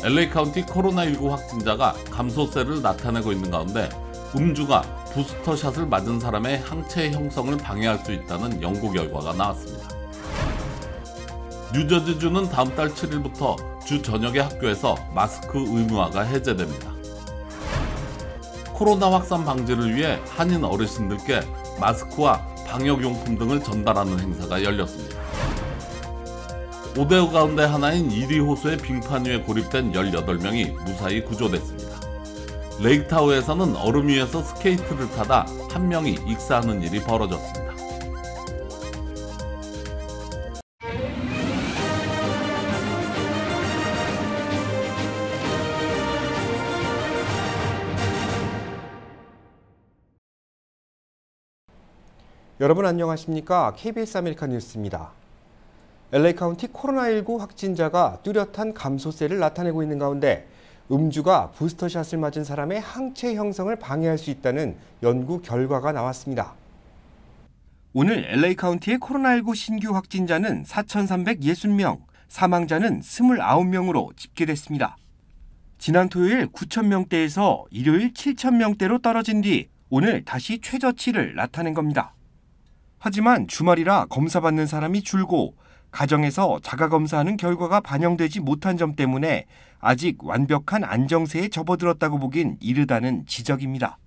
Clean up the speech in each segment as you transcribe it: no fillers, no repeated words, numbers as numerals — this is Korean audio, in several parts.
LA 카운티 코로나19 확진자가 감소세를 나타내고 있는 가운데 음주가 부스터샷을 맞은 사람의 항체 형성을 방해할 수 있다는 연구 결과가 나왔습니다. 뉴저지주는 다음 달 7일부터 주 전역의 학교에서 마스크 의무화가 해제됩니다. 코로나 확산 방지를 위해 한인 어르신들께 마스크와 방역용품 등을 전달하는 행사가 열렸습니다. 5대 가운데 하나인 이리 호수의 빙판 위에 고립된 18명이 무사히 구조됐습니다. 레이크타워에서는 얼음 위에서 스케이트를 타다 한 명이 익사하는 일이 벌어졌습니다. 여러분 안녕하십니까? KBS 아메리카 뉴스입니다. LA 카운티 코로나19 확진자가 뚜렷한 감소세를 나타내고 있는 가운데 음주가 부스터샷을 맞은 사람의 항체 형성을 방해할 수 있다는 연구 결과가 나왔습니다. 오늘 LA 카운티의 코로나19 신규 확진자는 4,360명, 사망자는 29명으로 집계됐습니다. 지난 토요일 9,000명대에서 일요일 7,000명대로 떨어진 뒤 오늘 다시 최저치를 나타낸 겁니다. 하지만 주말이라 검사받는 사람이 줄고 가정에서 자가검사하는 결과가 반영되지 못한 점 때문에 아직 완벽한 안정세에 접어들었다고 보긴 이르다는 지적입니다.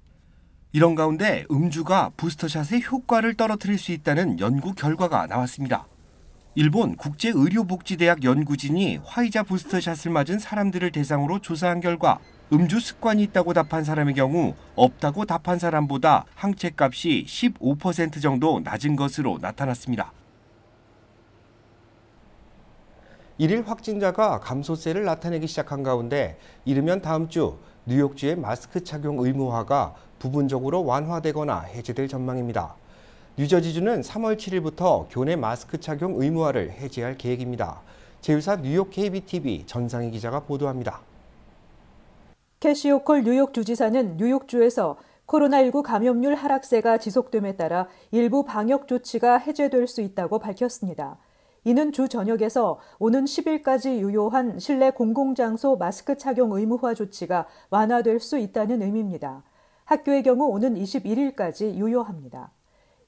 이런 가운데 음주가 부스터샷의 효과를 떨어뜨릴 수 있다는 연구 결과가 나왔습니다. 일본 국제의료복지대학 연구진이 화이자 부스터샷을 맞은 사람들을 대상으로 조사한 결과 음주 습관이 있다고 답한 사람의 경우 없다고 답한 사람보다 항체값이 15% 정도 낮은 것으로 나타났습니다. 1일 확진자가 감소세를 나타내기 시작한 가운데 이르면 다음 주 뉴욕주의 마스크 착용 의무화가 부분적으로 완화되거나 해제될 전망입니다. 뉴저지주는 3월 7일부터 교내 마스크 착용 의무화를 해제할 계획입니다. 제휴사 뉴욕 KBTV 전상희 기자가 보도합니다. 캐시 호컬 뉴욕 주지사는 뉴욕주에서 코로나19 감염률 하락세가 지속됨에 따라 일부 방역 조치가 해제될 수 있다고 밝혔습니다. 이는 주 전역에서 오는 10일까지 유효한 실내 공공장소 마스크 착용 의무화 조치가 완화될 수 있다는 의미입니다. 학교의 경우 오는 21일까지 유효합니다.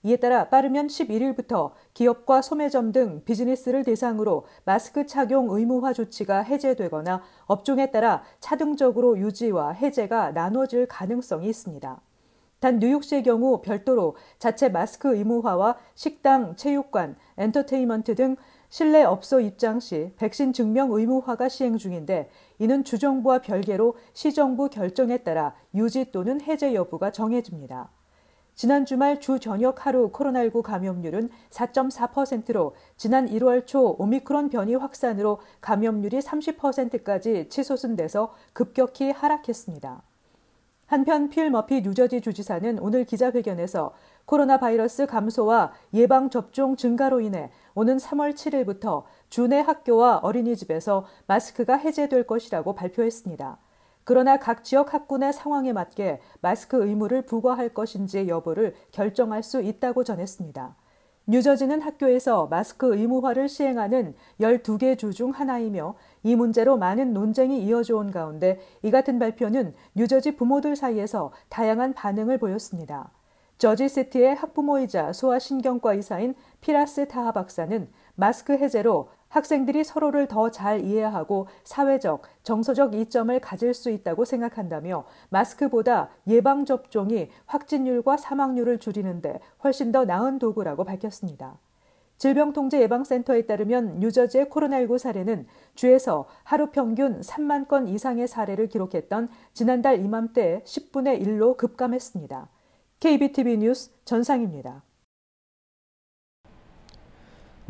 이에 따라 빠르면 11일부터 기업과 소매점 등 비즈니스를 대상으로 마스크 착용 의무화 조치가 해제되거나 업종에 따라 차등적으로 유지와 해제가 나눠질 가능성이 있습니다. 단 뉴욕시의 경우 별도로 자체 마스크 의무화와 식당, 체육관, 엔터테인먼트 등 실내 업소 입장 시 백신 증명 의무화가 시행 중인데 이는 주정부와 별개로 시정부 결정에 따라 유지 또는 해제 여부가 정해집니다. 지난 주말 주 저녁 하루 코로나19 감염률은 4.4%로 지난 1월 초 오미크론 변이 확산으로 감염률이 30%까지 치솟은 급격히 하락했습니다. 한편 필 머피 뉴저지 주지사는 오늘 기자회견에서 코로나 바이러스 감소와 예방접종 증가로 인해 오는 3월 7일부터 주내 학교와 어린이집에서 마스크가 해제될 것이라고 발표했습니다. 그러나 각 지역 학군의 상황에 맞게 마스크 의무를 부과할 것인지 여부를 결정할 수 있다고 전했습니다. 뉴저지는 학교에서 마스크 의무화를 시행하는 12개 주 중 하나이며 이 문제로 많은 논쟁이 이어져 온 가운데 이 같은 발표는 뉴저지 부모들 사이에서 다양한 반응을 보였습니다. 저지시티의 학부모이자 소아신경과 의사인 피라스 타하 박사는 마스크 해제로 학생들이 서로를 더 잘 이해하고 사회적, 정서적 이점을 가질 수 있다고 생각한다며 마스크보다 예방접종이 확진율과 사망률을 줄이는데 훨씬 더 나은 도구라고 밝혔습니다. 질병통제예방센터에 따르면 뉴저지의 코로나19 사례는 주에서 하루 평균 3만 건 이상의 사례를 기록했던 지난달 이맘때의 10분의 1로 급감했습니다. KBTV 뉴스 전상입니다.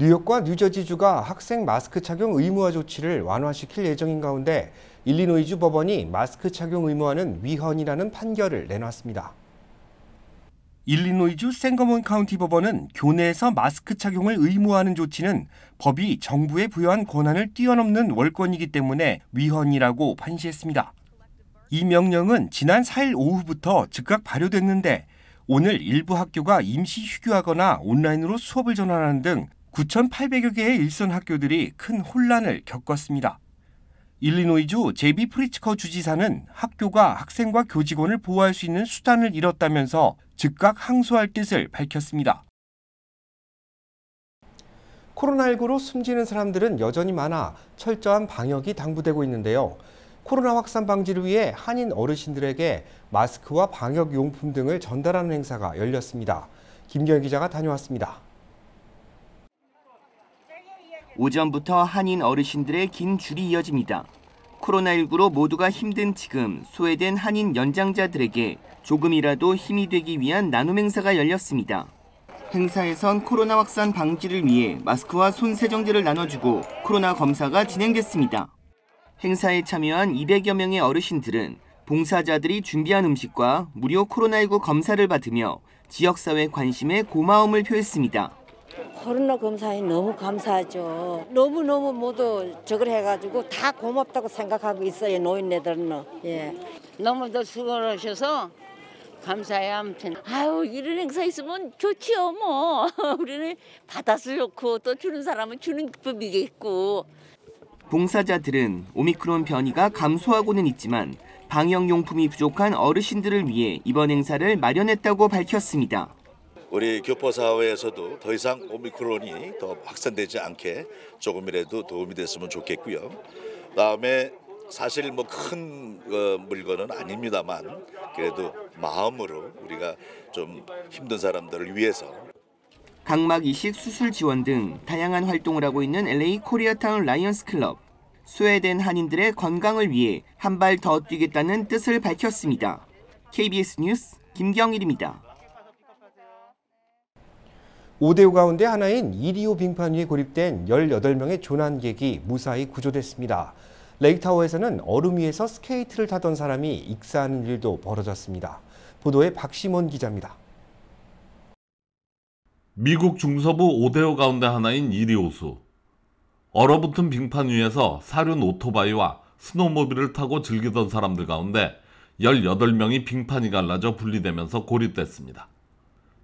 뉴욕과 뉴저지주가 학생 마스크 착용 의무화 조치를 완화시킬 예정인 가운데 일리노이주 법원이 마스크 착용 의무화는 위헌이라는 판결을 내놨습니다. 일리노이주 생거먼 카운티 법원은 교내에서 마스크 착용을 의무화하는 조치는 법이 정부에 부여한 권한을 뛰어넘는 월권이기 때문에 위헌이라고 판시했습니다. 이 명령은 지난 4일 오후부터 즉각 발효됐는데 오늘 일부 학교가 임시 휴교하거나 온라인으로 수업을 전환하는 등 9,800여 개의 일선 학교들이 큰 혼란을 겪었습니다. 일리노이주 제비 프리츠커 주지사는 학교가 학생과 교직원을 보호할 수 있는 수단을 잃었다면서 즉각 항소할 뜻을 밝혔습니다. 코로나19로 숨지는 사람들은 여전히 많아 철저한 방역이 당부되고 있는데요. 코로나 확산 방지를 위해 한인 어르신들에게 마스크와 방역용품 등을 전달하는 행사가 열렸습니다. 김경희 기자가 다녀왔습니다. 오전부터 한인 어르신들의 긴 줄이 이어집니다. 코로나19로 모두가 힘든 지금 소외된 한인 연장자들에게 조금이라도 힘이 되기 위한 나눔 행사가 열렸습니다. 행사에선 코로나 확산 방지를 위해 마스크와 손 세정제를 나눠주고 코로나 검사가 진행됐습니다. 행사에 참여한 200여 명의 어르신들은 봉사자들이 준비한 음식과 무료 코로나19 검사를 받으며 지역사회 관심에 고마움을 표했습니다. 코로나 검사에 너무 감사하죠. 너무너무 모두 저걸 해가지고 다 고맙다고 생각하고 있어요, 노인네들은. 예. 너무도 수고하셔서 감사해요. 아무튼 아유, 이런 행사 있으면 좋지요. 뭐 우리는 받아서 좋고 또 주는 사람은 주는 법이겠고. 봉사자들은 오미크론 변이가 감소하고는 있지만 방역용품이 부족한 어르신들을 위해 이번 행사를 마련했다고 밝혔습니다. 우리 교포사회에서도 더 이상 오미크론이 더 확산되지 않게 조금이라도 도움이 됐으면 좋겠고요. 그다음에 사실 뭐 큰 물건은 아닙니다만 그래도 마음으로 우리가 좀 힘든 사람들을 위해서 각막 이식 수술 지원 등 다양한 활동을 하고 있는 LA 코리아타운 라이언스 클럽. 소외된 한인들의 건강을 위해 한 발 더 뛰겠다는 뜻을 밝혔습니다. KBS 뉴스 김경일입니다. 5대5 가운데 하나인 2.25 빙판 위에 고립된 18명의 조난객이 무사히 구조됐습니다. 레이크타워에서는 얼음 위에서 스케이트를 타던 사람이 익사하는 일도 벌어졌습니다. 보도에 박시몬 기자입니다. 미국 중서부 5대5 가운데 하나인 이리 호수. 얼어붙은 빙판 위에서 사륜 오토바이와 스노모빌을 타고 즐기던 사람들 가운데 18명이 빙판이 갈라져 분리되면서 고립됐습니다.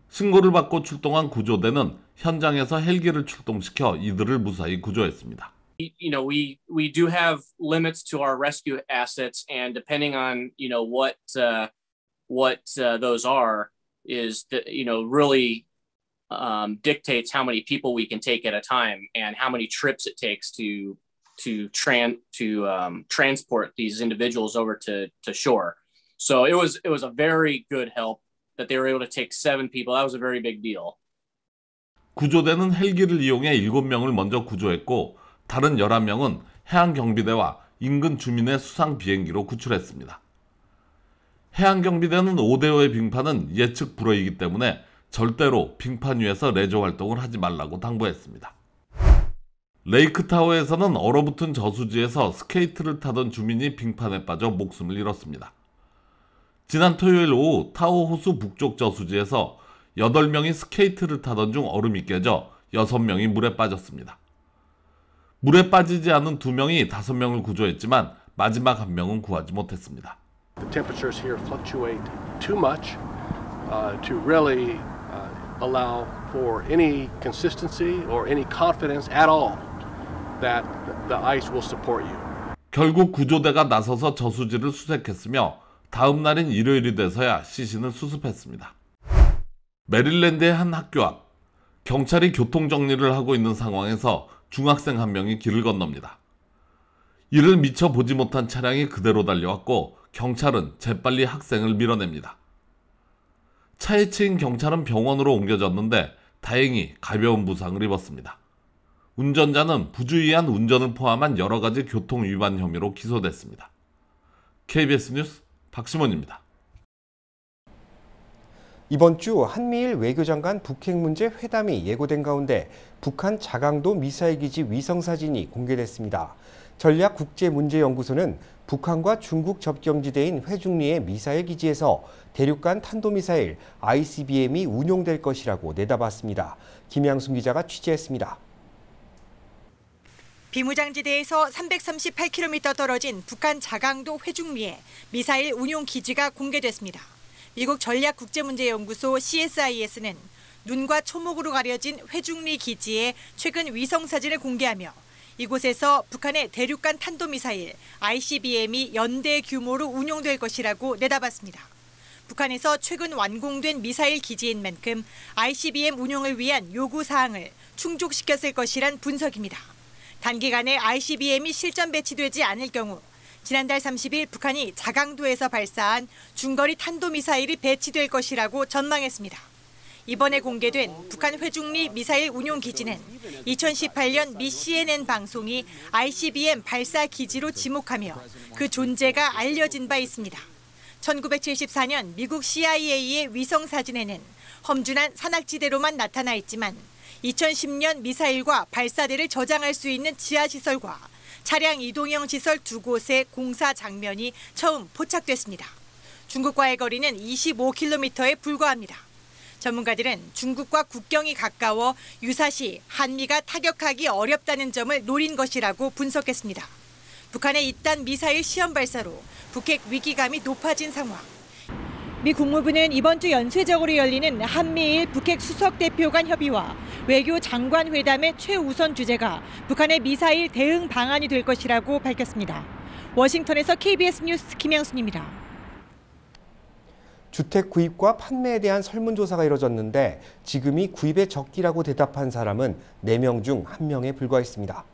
신고를 받고 출동한 구조대는 현장에서 헬기를 출동시켜 이들을 무사히 구조했습니다. You know, we do have limits to our rescue assets, and depending on what those are, is that really dictates how many people we can take at a time and how many trips it takes to transport these individuals over to shore. So it was a very good help that they were able to take 7 people. That was a very big deal. 구조대는 헬기를 이용해 7명을 먼저 구조했고 다른 11명은 해양경비대와 인근 주민의 수상 비행기로 구출했습니다. 해양경비대는 5대5의 빙판은 예측 불허이기 때문에 절대로 빙판 위에서 레저 활동을 하지 말라고 당부했습니다. 레이크타워에서는 얼어붙은 저수지에서 스케이트를 타던 주민이 빙판에 빠져 목숨을 잃었습니다. 지난 토요일 오후 타호 호수 북쪽 저수지에서 8명이 스케이트를 타던 중 얼음이 깨져 6명이 물에 빠졌습니다. 물에 빠지지 않은 2명이 5명을 구조했지만 마지막 1명은 구하지 못했습니다. The temperatures here fluctuate too much to really allow for any consistency or any confidence at all that the ice will support you. 결국 구조대가 나서서 저수지를 수색했으며 다음 날인 일요일이 돼서야 시신을 수습했습니다. 메릴랜드의 한 학교 앞, 경찰이 교통정리를 하고 있는 상황에서 중학생 한 명이 길을 건넙니다. 이를 미처 보지 못한 차량이 그대로 달려왔고 경찰은 재빨리 학생을 밀어냅니다. 차에 치인 경찰은 병원으로 옮겨졌는데 다행히 가벼운 부상을 입었습니다. 운전자는 부주의한 운전을 포함한 여러 가지 교통 위반 혐의로 기소됐습니다. KBS 뉴스 박시몬입니다. 이번 주 한미일 외교장관 북핵 문제 회담이 예고된 가운데 북한 자강도 미사일 기지 위성 사진이 공개됐습니다. 전략국제문제연구소는 북한과 중국 접경지대인 회중리의 미사일 기지에서 대륙간 탄도미사일 ICBM이 운용될 것이라고 내다봤습니다. 김양순 기자가 취재했습니다. 비무장지대에서 338km 떨어진 북한 자강도 회중리에 미사일 운용 기지가 공개됐습니다. 미국 전략국제문제연구소 CSIS는 눈과 초목으로 가려진 회중리 기지의 최근 위성사진을 공개하며 이곳에서 북한의 대륙간 탄도미사일 ICBM이 연대 규모로 운용될 것이라고 내다봤습니다. 북한에서 최근 완공된 미사일 기지인 만큼 ICBM 운용을 위한 요구사항을 충족시켰을 것이란 분석입니다. 단기간에 ICBM이 실전 배치되지 않을 경우 지난달 30일 북한이 자강도에서 발사한 중거리 탄도미사일이 배치될 것이라고 전망했습니다. 이번에 공개된 북한 회중리 미사일 운용 기지는 2018년 미 CNN 방송이 ICBM 발사 기지로 지목하며 그 존재가 알려진 바 있습니다. 1974년 미국 CIA의 위성 사진에는 험준한 산악지대로만 나타나 있지만 2010년 미사일과 발사대를 저장할 수 있는 지하시설과 차량 이동형 시설 2곳의 공사 장면이 처음 포착됐습니다. 중국과의 거리는 25km에 불과합니다. 전문가들은 중국과 국경이 가까워 유사시 한미가 타격하기 어렵다는 점을 노린 것이라고 분석했습니다. 북한의 잇단 미사일 시험 발사로 북핵 위기감이 높아진 상황. 미 국무부는 이번 주 연쇄적으로 열리는 한미일 북핵 수석대표 간 협의와 외교 장관 회담의 최우선 주제가 북한의 미사일 대응 방안이 될 것이라고 밝혔습니다. 워싱턴에서 KBS 뉴스 김양순입니다. 주택 구입과 판매에 대한 설문조사가 이뤄졌는데 지금이 구입의 적기라고 대답한 사람은 4명 중 1명에 불과했습니다.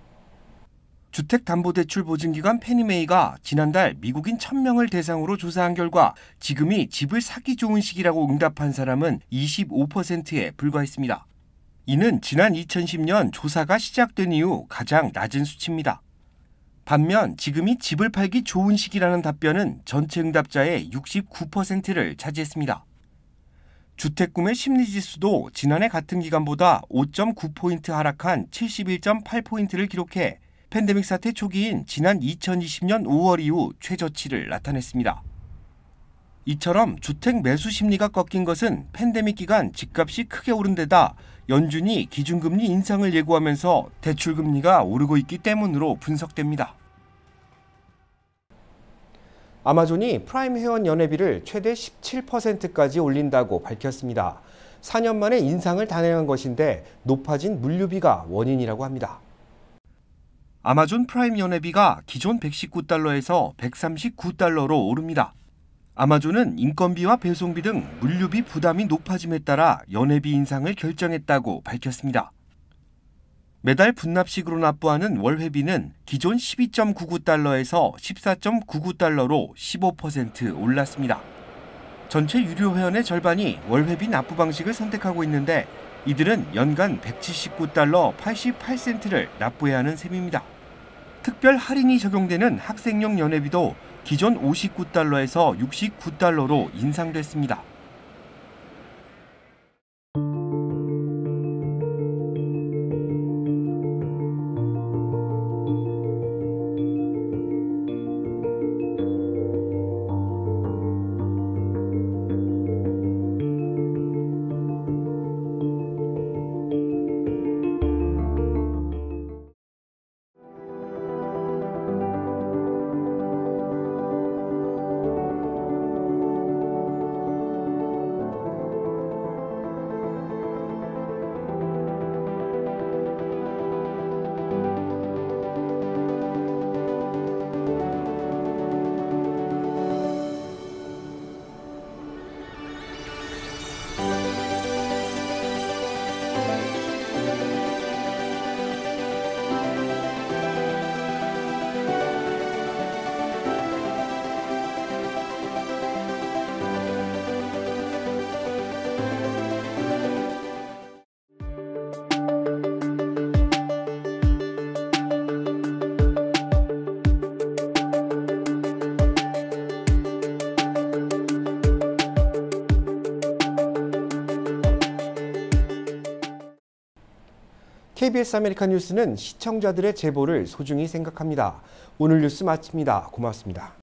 주택담보대출보증기관 페니메이가 지난달 미국인 1000명을 대상으로 조사한 결과 지금이 집을 사기 좋은 시기라고 응답한 사람은 25%에 불과했습니다. 이는 지난 2010년 조사가 시작된 이후 가장 낮은 수치입니다. 반면 지금이 집을 팔기 좋은 시기라는 답변은 전체 응답자의 69%를 차지했습니다. 주택구매 심리지수도 지난해 같은 기간보다 5.9포인트 하락한 71.8포인트를 기록해 팬데믹 사태 초기인 지난 2020년 5월 이후 최저치를 나타냈습니다. 이처럼 주택 매수 심리가 꺾인 것은 팬데믹 기간 집값이 크게 오른 데다 연준이 기준금리 인상을 예고하면서 대출금리가 오르고 있기 때문으로 분석됩니다. 아마존이 프라임 회원 연회비를 최대 17%까지 올린다고 밝혔습니다. 4년 만에 인상을 단행한 것인데 높아진 물류비가 원인이라고 합니다. 아마존 프라임 연회비가 기존 $119에서 $139로 오릅니다. 아마존은 인건비와 배송비 등 물류비 부담이 높아짐에 따라 연회비 인상을 결정했다고 밝혔습니다. 매달 분납식으로 납부하는 월회비는 기존 $12.99에서 $14.99로 15% 올랐습니다. 전체 유료 회원의 절반이 월회비 납부 방식을 선택하고 있는데 이들은 연간 $179 88센트를 납부해야 하는 셈입니다. 특별 할인이 적용되는 학생용 연회비도 기존 $59에서 $69로 인상됐습니다. KBS 아메리칸 뉴스는 시청자들의 제보를 소중히 생각합니다. 오늘 뉴스 마칩니다. 고맙습니다.